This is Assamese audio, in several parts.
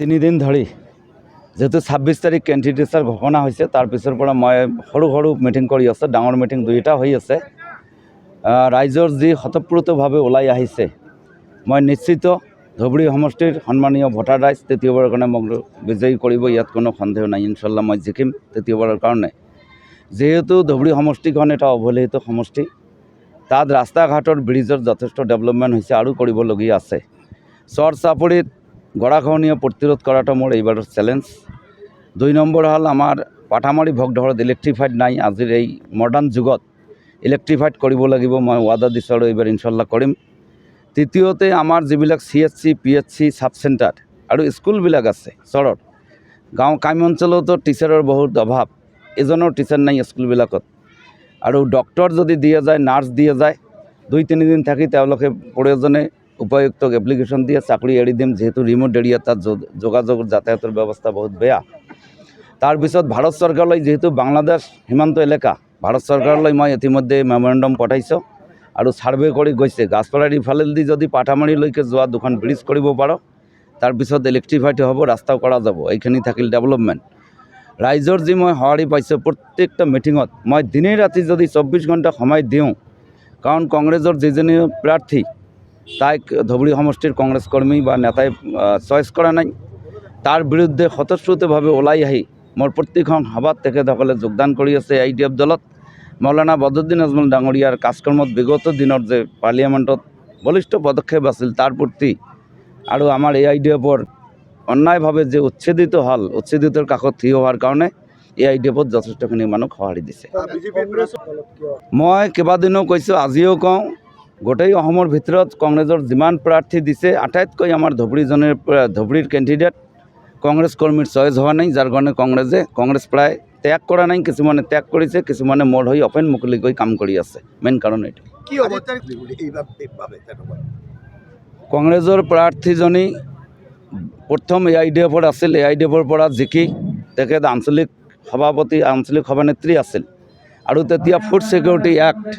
3 দিন ধৰি যেহেতু 26 তাৰিখ কেণ্ডিডেটছৰ ঘোষণা হৈছে তাৰ পিছৰ পৰা মই সৰু সৰু মিটিং কৰি আছে, ডাঙৰ মিটিং দুইটা হৈ আছে। ৰাইজৰ যি স্বতঃস্ফূৰ্তভাৱে ওলাই আহিছে, মই নিশ্চিত ধুবুৰী সমষ্টিৰ সন্মানীয় ভোটাৰ ৰাইজ তৃতীয়বাৰৰ কাৰণে মোক বিজয়ী কৰিব, ইয়াত কোনো সন্দেহ নাই। ইনশাল্লাহ মই জিকিম তৃতীয়বাৰৰ কাৰণে। যেহেতু ধুবুৰী সমষ্টিখন এটা অৱহেলিত সমষ্টি, তাত ৰাস্তা ঘাটৰ ব্ৰিজৰ যথেষ্ট ডেভেলপমেণ্ট হৈছে, আৰু কৰিবলগীয়া আছে। চৰ চাপৰিত গৰাখহনীয়া প্ৰতিৰোধ কৰাটো মোৰ এইবাৰৰ চেলেঞ্জ। 2 নম্বৰ হ'ল আমাৰ পাঠামাৰী ভোগদহৰত ইলেক্ট্ৰিফাইড নাই। আজিৰ এই মডাৰ্ণ যুগত ইলেক্ট্ৰিফাইড কৰিব লাগিব, মই ৱাদা দিছোঁ আৰু এইবাৰ ইনশাল্লাহ কৰিম। তৃতীয়তে আমাৰ যিবিলাক CHC PHC চাব চেণ্টাৰ আৰু স্কুলবিলাক আছে চৰত, গাঁও গ্ৰাম্য অঞ্চলতো টিচাৰৰ বহুত অভাৱ, এজনৰ টিচাৰ নাই স্কুলবিলাকত। আৰু ডক্টৰ যদি দিয়া যায়, নাৰ্ছ দিয়া যায়, 2-3 দিন থাকি তেওঁলোকে প্ৰয়োজনে উপযুক্ত এপ্লিকেশ্যন দিয়ে চাকৰি এৰি দিম, যিহেতু ৰিমোট এৰিয়া তাত যোগাযোগৰ যাতায়াতৰ ব্যৱস্থা বহুত বেয়া। তাৰপিছত ভাৰত চৰকাৰলৈ, যিহেতু বাংলাদেশ সীমান্ত এলেকা, ভাৰত চৰকাৰলৈ মই ইতিমধ্যে মেমৰেণ্ডাম পঠাইছোঁ আৰু ছাৰ্ভে কৰি গৈছে। গাছপাৰাৰ ইফালেদি যদি পাঠামাৰীলৈকে যোৱা 2খন ব্ৰিজ কৰিব পাৰোঁ, তাৰপিছত ইলেক্ট্ৰিফাইড হ'ব, ৰাস্তাও কৰা যাব। এইখিনি থাকিল ডেভেলপমেণ্ট। ৰাইজৰ যি মই সঁহাৰি পাইছোঁ প্ৰত্যেকটা মিটিঙত, মই দিনে ৰাতি যদি 24 ঘণ্টা সময় দিওঁ, কাৰণ কংগ্ৰেছৰ যিজনী প্ৰাৰ্থী তাইক ধুবুৰী সমষ্টিৰ কংগ্ৰেছ কৰ্মী বা নেতাই চইচ কৰা নাই, তাৰ বিৰুদ্ধে স্বতঃস্ফূৰ্তভাৱে ওলাই আহি মোৰ প্ৰত্যেকখন সভাত তেখেতসকলে যোগদান কৰি আছে। IDF দলত মৌলানা বদৰুদ্দিন আজমল ডাঙৰীয়াৰ কাজকৰ্মত বিগত দিনত যে পাৰ্লিয়ামেণ্টত বলিষ্ঠ পদক্ষেপ আছিল, তাৰ প্ৰতি আৰু আমাৰ AIDFৰ অন্যায়ভাৱে যে উচ্ছেদিতৰ কাষত থিয় হোৱাৰ কাৰণে AIDFত যথেষ্টখিনি মানুহক সঁহাৰি দিছে। মই কেইবাদিনো কৈছোঁ, আজিও কওঁ, গোটেই অসমৰ ভিতৰত কংগ্ৰেছৰ যিমান প্ৰাৰ্থী দিছে, আটাইতকৈ আমাৰ ধুবুৰীৰ কেণ্ডিডেট কংগ্ৰেছ কৰ্মীৰ চইচ হোৱা নাই, যাৰ কাৰণে কংগ্ৰেছ প্ৰায় ত্যাগ কৰা নাই। কিছুমানে ত্যাগ কৰিছে, কিছুমানে মোৰ হৈ অপেন মুকলিকৈ কাম কৰি আছে। মেইন কাৰণ এইটো। কংগ্ৰেছৰ প্ৰাৰ্থীজনী প্ৰথম AIDFৰ আছিল, AIDFৰ পৰা জিকি তেখেত আঞ্চলিক সভাপতি, আঞ্চলিক সভানেত্ৰী আছিল। আৰু তেতিয়া ফুড ছিকিউৰিটি এক্ট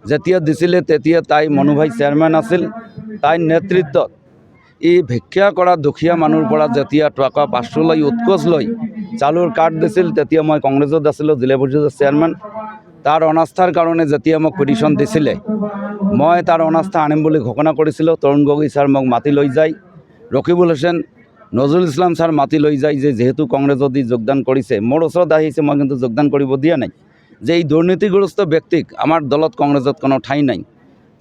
যেতিয়া দিছিলে, তেতিয়া তাই মনুভাই চেয়াৰমেন আছিল। তাইৰ নেতৃত্বত ভিক্ষা কৰা দুখীয়া মানুহৰ পৰা যেতিয়া টকা 500 লৈ উৎকোচ লৈ চাউলৰ কাৰ্ড দিছিল, তেতিয়া মই কংগ্ৰেছত আছিলোঁ, জিলা পৰিষদৰ চেয়াৰমেন। তাৰ অনাস্থাৰ কাৰণে যেতিয়া মোক পিটিশ্যন দিছিলে, মই তাৰ অনাস্থা আনিম বুলি ঘোষণা কৰিছিলোঁ। তৰুণ গগৈ ছাৰ মোক মাতি লৈ যায়, ৰকিবুল হুছেইন, নজৰুল ইছলাম ছাৰ মাতি লৈ যায়, যে যিহেতু কংগ্ৰেছত যোগদান কৰিছে, মোৰ ওচৰত আহিছে, মই কিন্তু যোগদান কৰিব দিয়া নাই, যে এই দুৰ্নীতিগ্ৰস্ত ব্যক্তিক আমাৰ দলত কংগ্ৰেছত কোনো ঠাই নাই।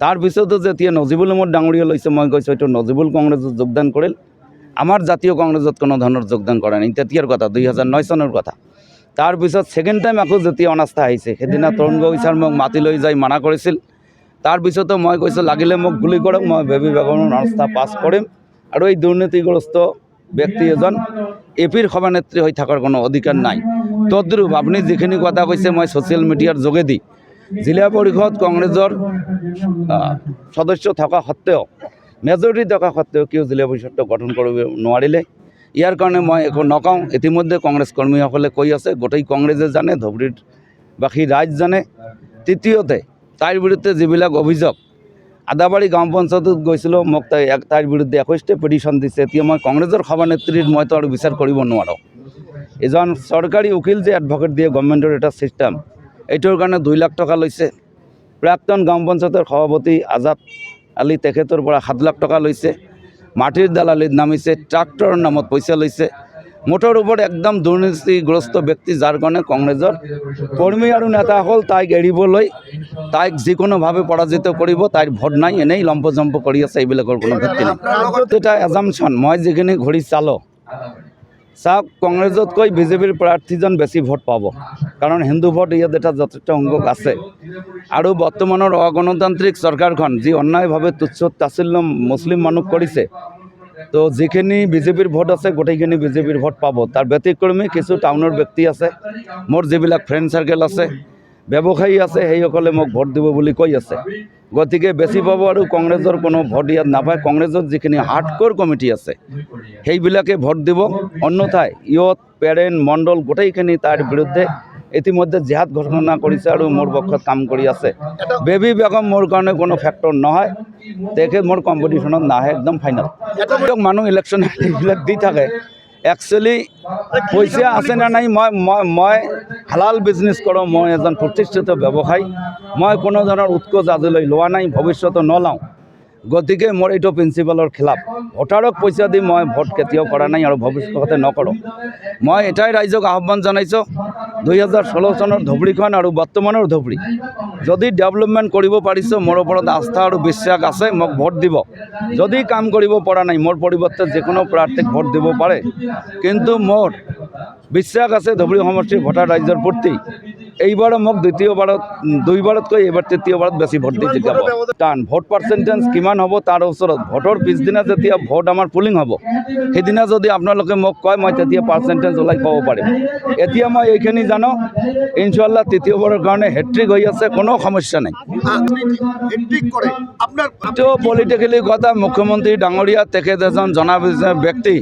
তাৰপিছতো যেতিয়া নজিবুল আহমদ ডাঙৰীয়া লৈছে, মই কৈছোঁ এইটো নজিবুল কংগ্ৰেছত যোগদান কৰিল, আমাৰ জাতীয় কংগ্ৰেছত কোনো ধৰণৰ যোগদান কৰা নাই। তেতিয়াৰ কথা, 2009 চনৰ কথা। তাৰপিছত ছেকেণ্ড টাইম আকৌ যেতিয়া অনাস্থা আহিছে, সেইদিনা তৰুণ গগৈ ছাৰ মোক মাতি লৈ যাই মানা কৰিছিল। তাৰপিছতো মই কৈছোঁ, লাগিলে মোক গুলি কৰক, মই বেবী বেগমৰ অনাস্থা পাছ কৰিম, আৰু এই দুৰ্নীতিগ্ৰস্ত ব্যক্তি এজন APৰ সভানেত্ৰী হৈ থকাৰ কোনো অধিকাৰ নাই। তদ্ৰূপ আপুনি যিখিনি কথা কৈছে, মই ছ'চিয়েল মিডিয়াৰ যোগেদি জিলা পৰিষদ কংগ্ৰেছৰ সদস্য থকা সত্ত্বেও, মেজৰিটি থকা সত্ত্বেও কিয় জিলা পৰিষদটো গঠন কৰিব নোৱাৰিলে, ইয়াৰ কাৰণে মই একো নকওঁ। ইতিমধ্যে কংগ্ৰেছ কৰ্মীসকলে কৈ আছে, গোটেই কংগ্ৰেছে জানে, ধুবুৰীৰ বাকী ৰাইজ জানে। তৃতীয়তে, তাইৰ বিৰুদ্ধে যিবিলাক অভিযোগ, আদাবাৰী গাঁও পঞ্চায়তত গৈছিলোঁ, মোক তাইৰ বিৰুদ্ধে 21টা পিটিশ্যন দিছে। এতিয়া মই কংগ্ৰেছৰ সভানেত্ৰীৰ মইতো আৰু বিচাৰ কৰিব নোৱাৰোঁ। এজন চৰকাৰী উকিল যে এডভকেট দিয়ে, গভৰ্ণমেণ্টৰ এটা ছিষ্টেম, এইটোৰ কাৰণে 2 লাখ টকা লৈছে। প্ৰাক্তন গাঁও পঞ্চায়তৰ সভাপতি আজাদ আলী, তেখেতৰ পৰা 7 লাখ টকা লৈছে। মাটিৰ দালালিত নামিছে, ট্ৰাক্টৰৰ নামত পইচা লৈছে। মুঠৰ ওপৰত একদম দুৰ্নীতিগ্ৰস্ত ব্যক্তি, যাৰ কাৰণে কংগ্ৰেছৰ কৰ্মী আৰু নেতাসকল তাইক এৰিবলৈ, তাইক যিকোনোভাৱে পৰাজিত কৰিব, তাইৰ ভোট নাই, এনেই লম্পজম্প কৰি আছে। এইবিলাকৰ কোনো ভিত্তি নাই, এটা এজাম্পশ্যন। মই যিখিনি ঘূৰি চালোঁ, চাওক, কংগ্ৰেছতকৈ বিজেপিৰ প্ৰাৰ্থীজন বেছি ভোট পাব, কাৰণ হিন্দু ভোট ইয়াত এটা যথেষ্ট সংখ্যক আছে। আৰু বৰ্তমানৰ অগণতান্ত্ৰিক চৰকাৰখন যি অন্যায়ভাৱে তুচ্ছ তাচ্ছিল্য মুছলিম মানুহ কৰিছে, তো যিখিনি বিজেপিৰ ভোট আছে, গোটেইখিনি বিজেপিৰ ভোট পাব। তাৰ ব্যতিক্ৰমী কিছু টাউনৰ ব্যক্তি আছে, মোৰ যিবিলাক ফ্ৰেণ্ড চাৰ্কেল আছে, ব্যৱসায়ী আছে, সেইসকলে মোক ভোট দিব বুলি কৈ আছে। গতিকে বেছি পাব, আৰু কংগ্ৰেছৰ কোনো ভোট ইয়াত নাপায়। কংগ্ৰেছৰ যিখিনি হাৰ্ডক'ৰ কমিটি আছে, সেইবিলাকে ভোট দিব। অন্যথাই ইয়ত, পেৰেণ্ট, মণ্ডল গোটেইখিনি তাৰ বিৰুদ্ধে ইতিমধ্যে জিহাদ ঘোষণা কৰিছে আৰু মোৰ পক্ষত কাম কৰি আছে। বেবী বেগম মোৰ কাৰণে কোনো ফেক্টৰ নহয়, তেখেত মোৰ কম্পিটিশ্যনত নাহে, একদম ফাইনেল। মানুহ ইলেকশ্যন এইবিলাক দি থাকে, একচুৱেলি পইচা আছে নে নাই, মই হালাল বিজনেছ কৰোঁ, মই এজন প্ৰতিষ্ঠিত ব্যৱসায়ী, মই কোনো ধৰণৰ উৎকোচ আজিলৈ লোৱা নাই, ভৱিষ্যতে নলওঁ। গতিকে মোৰ এইটো প্ৰিন্সিপালৰ খিলাফ। ভোটাৰক পইচা দি মই ভোট কেতিয়াও কৰা নাই আৰু ভৱিষ্যতে নকৰোঁ। মই এটাই ৰাইজক আহ্বান জনাইছোঁ, 2016 চনৰ ধুবুৰীখন আৰু বৰ্তমানৰ ধুবুৰী যদি ডেভেলপমেণ্ট কৰিব পাৰিছোঁ, মোৰ ওপৰত আস্থা আৰু বিশ্বাস আছে, মোক ভোট দিব। যদি কাম কৰিব পৰা নাই, মোৰ পৰিৱৰ্তে যিকোনো প্ৰাৰ্থীক ভোট দিব পাৰে, কিন্তু মোৰ বিশ্বাস আছে ধুবুৰী সমষ্টিৰ ভোটাৰ ৰাইজৰ প্ৰতি। এইবাৰো মোক দুইবাৰতকৈ এইবাৰ তৃতীয়বাৰত বেছি ভোট দি জিকাব। টান ভোট পাৰ্চেণ্টেজ কিমান হ'ব তাৰ ওচৰত, ভোটৰ পিছদিনা যেতিয়া ভোট আমাৰ পুলিং হ'ব, সেইদিনা যদি আপোনালোকে মোক কয়, মই তেতিয়া পাৰ্চেণ্টেজ ওলাই ক'ব পাৰিম। এতিয়া মই এইখিনি জানো, ইনশাল্লাহ তৃতীয়বাৰৰ কাৰণে হেট্ৰিক হৈ আছে, কোনো সমস্যা নাই। এইটো পলিটিকেলি কথা, মুখ্যমন্ত্ৰী ডাঙৰীয়া তেখেত এজন জনাবুজা ব্যক্তি,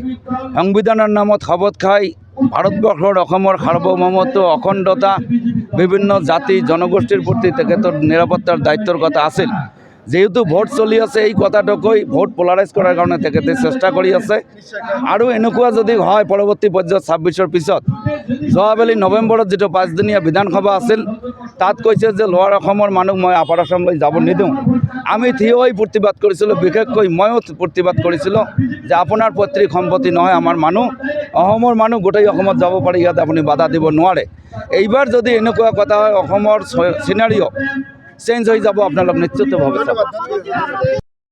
সংবিধানৰ নামত শপত খাই ভাৰতবৰ্ষৰ অসমৰ সাৰ্বভৌমত্ব, অখণ্ডতা, বিভিন্ন জাতি জনগোষ্ঠীৰ প্ৰতি তেখেতৰ নিৰাপত্তাৰ দায়িত্বৰ কথা আছিল। যেহেতু ভোট চলি আছে, এই কথাটো কৈ ভোট পলাৰাইজ কৰাৰ কাৰণে তেখেতে চেষ্টা কৰি আছে। আৰু এনেকুৱা যদি হয় পৰৱৰ্তী পৰ্যায়ত 26ৰ পিছত, যোৱাকালি নৱেম্বৰত যিটো 5দিনীয়া বিধানসভা আছিল, তাত কৈছে যে লোৱাৰ অসমৰ মানুহ মই আপাৰ আসামলৈ যাব নিদিওঁ। আমি থিয় হৈ প্ৰতিবাদ কৰিছিলোঁ, বিশেষকৈ ময়ো প্ৰতিবাদ কৰিছিলোঁ যে আপোনাৰ পৈতৃক সম্পত্তি নহয় আমাৰ মানুহ, অসমৰ মানুহ গোটেই অসমত যাব পাৰি, ইয়াত আপুনি বাধা দিব নোৱাৰে। এইবাৰ যদি এনেকুৱা কথা হয়, অসমৰ চিনাৰিঅ' চেঞ্জ হৈ যাব, আপোনালোক নিশ্চিতভাৱে চাব।